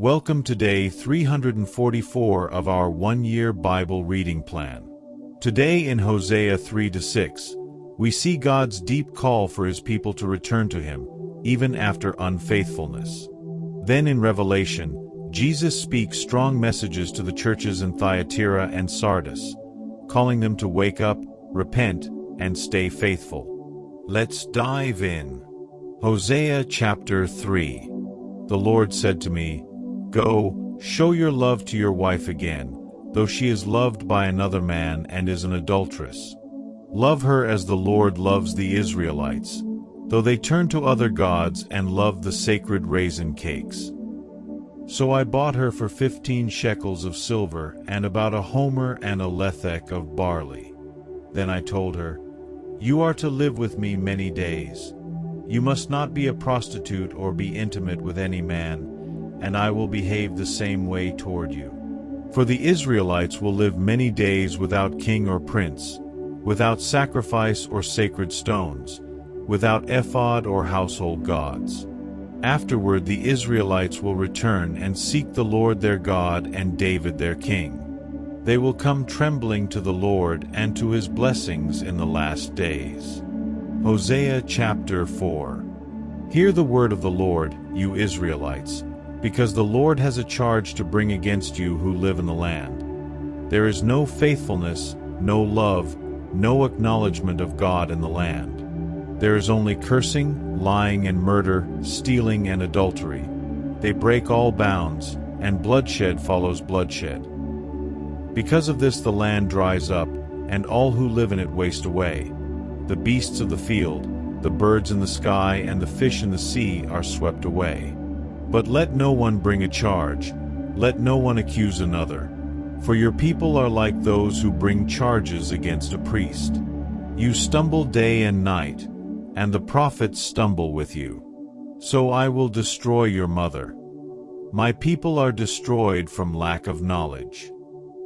Welcome to day 344 of our one-year Bible reading plan. Today in Hosea 3-6, we see God's deep call for His people to return to Him, even after unfaithfulness. Then in Revelation, Jesus speaks strong messages to the churches in Thyatira and Sardis, calling them to wake up, repent, and stay faithful. Let's dive in. Hosea chapter 3. The Lord said to me, "Go, show your love to your wife again, though she is loved by another man and is an adulteress. Love her as the Lord loves the Israelites, though they turn to other gods and love the sacred raisin cakes." So I bought her for 15 shekels of silver and about a homer and a lethek of barley. Then I told her, "You are to live with me many days. You must not be a prostitute or be intimate with any man, and I will behave the same way toward you. For the Israelites will live many days without king or prince, without sacrifice or sacred stones, without ephod or household gods. Afterward the Israelites will return and seek the Lord their God and David their king. They will come trembling to the Lord and to His blessings in the last days." Hosea chapter 4. Hear the word of the Lord, you Israelites, because the Lord has a charge to bring against you who live in the land. There is no faithfulness, no love, no acknowledgement of God in the land. There is only cursing, lying and murder, stealing and adultery. They break all bounds, and bloodshed follows bloodshed. Because of this the land dries up, and all who live in it waste away. The beasts of the field, the birds in the sky and the fish in the sea are swept away. But let no one bring a charge, let no one accuse another. For your people are like those who bring charges against a priest. You stumble day and night, and the prophets stumble with you. So I will destroy your mother. My people are destroyed from lack of knowledge.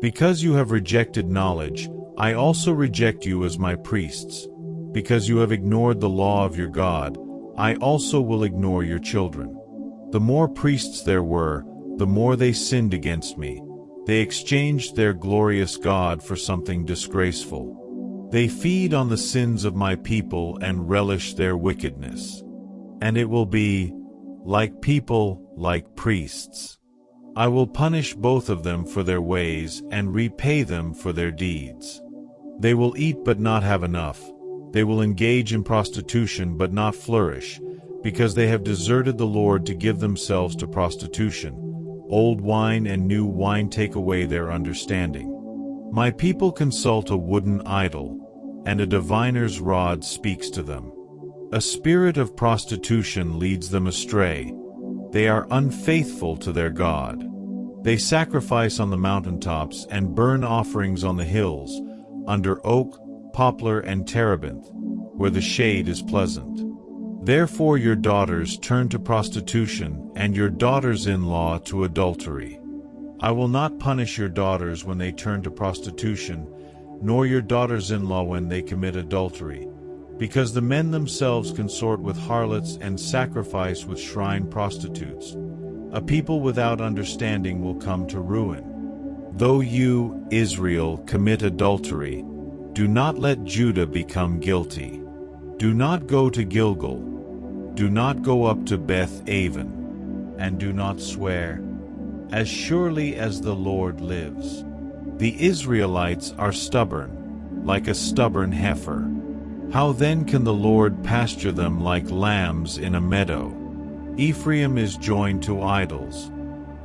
Because you have rejected knowledge, I also reject you as my priests. Because you have ignored the law of your God, I also will ignore your children. The more priests there were, the more they sinned against me. They exchanged their glorious God for something disgraceful. They feed on the sins of my people and relish their wickedness. And it will be, like people, like priests. I will punish both of them for their ways and repay them for their deeds. They will eat but not have enough. They will engage in prostitution but not flourish, because they have deserted the Lord to give themselves to prostitution. Old wine and new wine take away their understanding. My people consult a wooden idol, and a diviner's rod speaks to them. A spirit of prostitution leads them astray. They are unfaithful to their God. They sacrifice on the mountaintops and burn offerings on the hills, under oak, poplar, and terebinth, where the shade is pleasant. Therefore your daughters turn to prostitution, and your daughters-in-law to adultery. I will not punish your daughters when they turn to prostitution, nor your daughters-in-law when they commit adultery, because the men themselves consort with harlots and sacrifice with shrine prostitutes. A people without understanding will come to ruin. Though you, Israel, commit adultery, do not let Judah become guilty. Do not go to Gilgal. Do not go up to Beth-aven, and do not swear, "As surely as the Lord lives." The Israelites are stubborn, like a stubborn heifer. How then can the Lord pasture them like lambs in a meadow? Ephraim is joined to idols.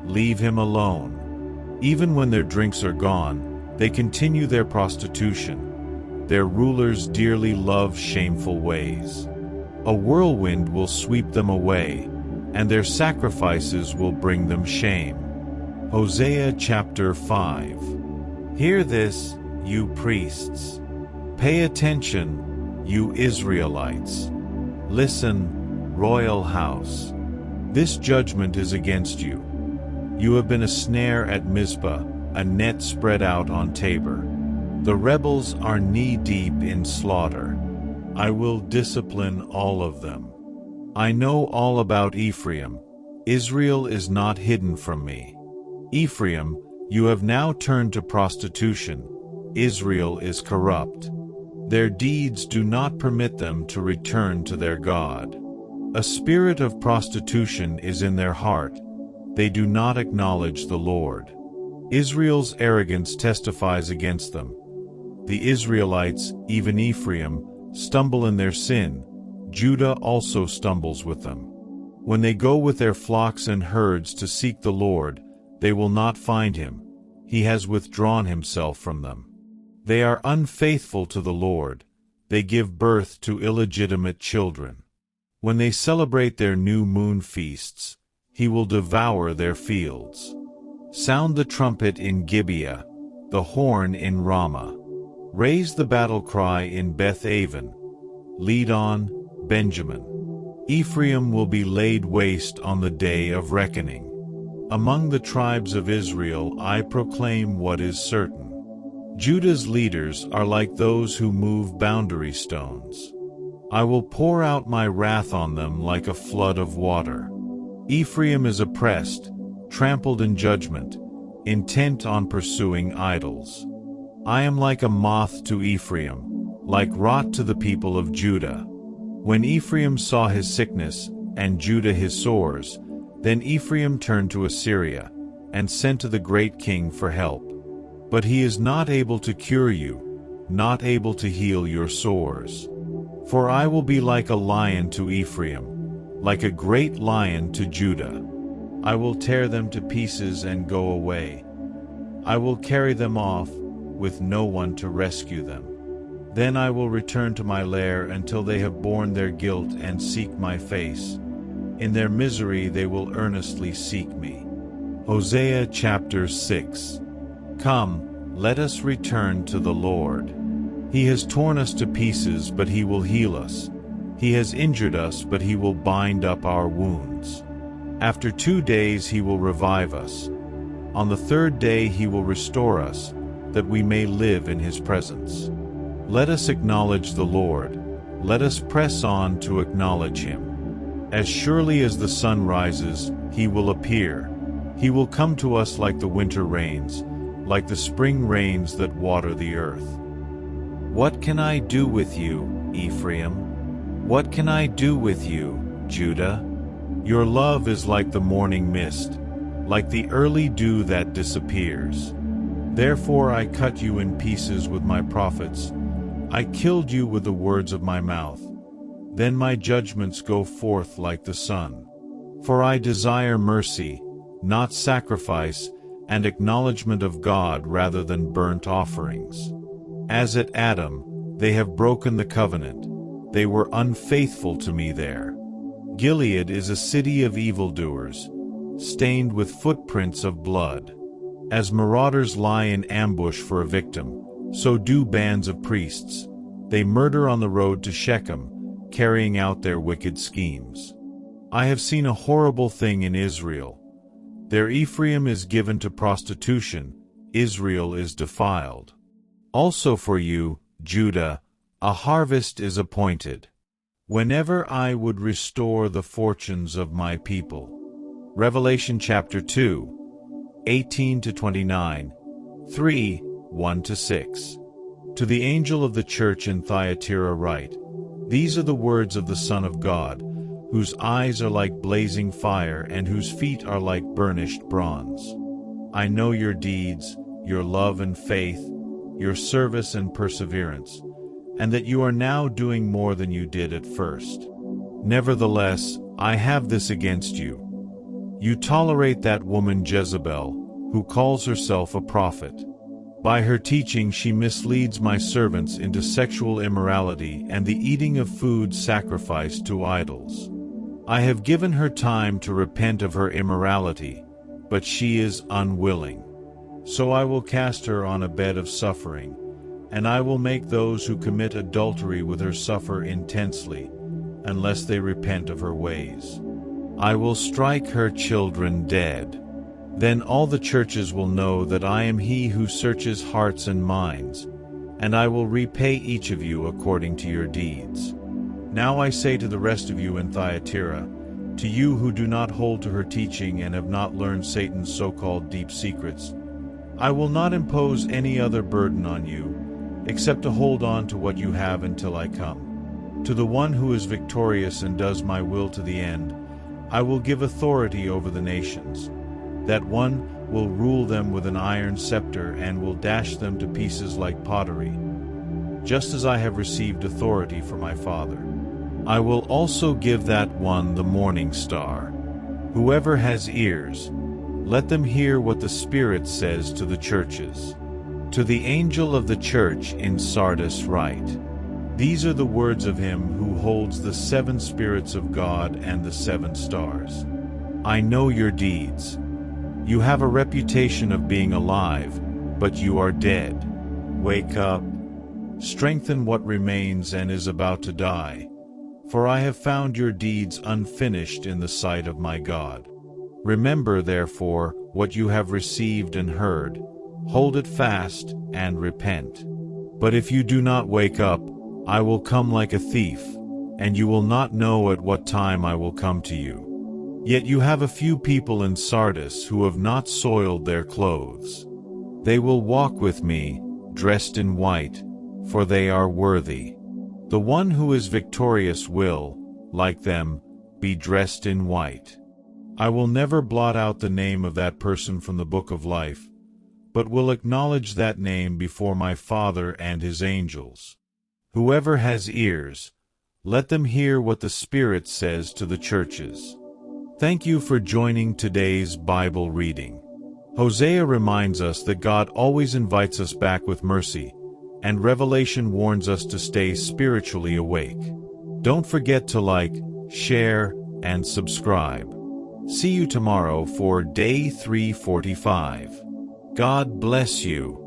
Leave him alone. Even when their drinks are gone, they continue their prostitution. Their rulers dearly love shameful ways. A whirlwind will sweep them away, and their sacrifices will bring them shame. Hosea chapter 5. Hear this, you priests. Pay attention, you Israelites. Listen, royal house. This judgment is against you. You have been a snare at Mizpah, a net spread out on Tabor. The rebels are knee-deep in slaughter. I will discipline all of them. I know all about Ephraim. Israel is not hidden from me. Ephraim, you have now turned to prostitution. Israel is corrupt. Their deeds do not permit them to return to their God. A spirit of prostitution is in their heart. They do not acknowledge the Lord. Israel's arrogance testifies against them. The Israelites, even Ephraim, stumble in their sin. Judah also stumbles with them. When they go with their flocks and herds to seek the Lord, they will not find him. He has withdrawn himself from them. They are unfaithful to the Lord. They give birth to illegitimate children. When they celebrate their new moon feasts, he will devour their fields. Sound the trumpet in Gibeah, the horn in Ramah. Raise the battle cry in Beth-aven. Lead on, Benjamin. Ephraim will be laid waste on the day of reckoning. Among the tribes of Israel I proclaim what is certain. Judah's leaders are like those who move boundary stones. I will pour out my wrath on them like a flood of water. Ephraim is oppressed, trampled in judgment, intent on pursuing idols. I am like a moth to Ephraim, like rot to the people of Judah. When Ephraim saw his sickness, and Judah his sores, then Ephraim turned to Assyria, and sent to the great king for help. But he is not able to cure you, not able to heal your sores. For I will be like a lion to Ephraim, like a great lion to Judah. I will tear them to pieces and go away. I will carry them off, with no one to rescue them. Then I will return to my lair until they have borne their guilt and seek my face. In their misery they will earnestly seek me. Hosea chapter 6. Come, let us return to the Lord. He has torn us to pieces, but he will heal us. He has injured us, but he will bind up our wounds. After 2 days he will revive us. On the 3rd day he will restore us, that we may live in his presence. Let us acknowledge the Lord. Let us press on to acknowledge him. As surely as the sun rises, he will appear. He will come to us like the winter rains, like the spring rains that water the earth. What can I do with you, Ephraim? What can I do with you, Judah? Your love is like the morning mist, like the early dew that disappears. Therefore I cut you in pieces with my prophets. I killed you with the words of my mouth. Then my judgments go forth like the sun. For I desire mercy, not sacrifice, and acknowledgement of God rather than burnt offerings. As at Adam, they have broken the covenant. They were unfaithful to me there. Gilead is a city of evildoers, stained with footprints of blood. As marauders lie in ambush for a victim, so do bands of priests. They murder on the road to Shechem, carrying out their wicked schemes. I have seen a horrible thing in Israel. There Ephraim is given to prostitution, Israel is defiled. Also for you, Judah, a harvest is appointed. Whenever I would restore the fortunes of my people. Revelation chapter 2, 18-29, 3, 1-6. To the angel of the church in Thyatira write, These are the words of the Son of God, whose eyes are like blazing fire and whose feet are like burnished bronze. I know your deeds, your love and faith, your service and perseverance, and that you are now doing more than you did at first. Nevertheless, I have this against you. You tolerate that woman Jezebel, who calls herself a prophet. By her teaching she misleads my servants into sexual immorality and the eating of food sacrificed to idols. I have given her time to repent of her immorality, but she is unwilling. So I will cast her on a bed of suffering, and I will make those who commit adultery with her suffer intensely, unless they repent of her ways. I will strike her children dead. Then all the churches will know that I am he who searches hearts and minds, and I will repay each of you according to your deeds. Now I say to the rest of you in Thyatira, To you who do not hold to her teaching and have not learned Satan's so-called deep secrets, I will not impose any other burden on you, except to hold on to what you have until I come. To the one who is victorious and does my will to the end, I will give authority over the nations. That one will rule them with an iron scepter and will dash them to pieces like pottery, just as I have received authority from my Father. I will also give that one the morning star. Whoever has ears, let them hear what the Spirit says to the churches. To the angel of the church in Sardis write, These are the words of him who holds the 7 spirits of God and the 7 stars. I know your deeds. You have a reputation of being alive, but you are dead. Wake up, strengthen what remains and is about to die, for I have found your deeds unfinished in the sight of my God. Remember, therefore, what you have received and heard. Hold it fast and repent. But if you do not wake up, I will come like a thief, and you will not know at what time I will come to you. Yet you have a few people in Sardis who have not soiled their clothes. They will walk with me, dressed in white, for they are worthy. The one who is victorious will, like them, be dressed in white. I will never blot out the name of that person from the book of life, but will acknowledge that name before my Father and his angels. Whoever has ears, let them hear what the Spirit says to the churches. Thank you for joining today's Bible reading. Hosea reminds us that God always invites us back with mercy, and Revelation warns us to stay spiritually awake. Don't forget to like, share, and subscribe. See you tomorrow for Day 345. God bless you.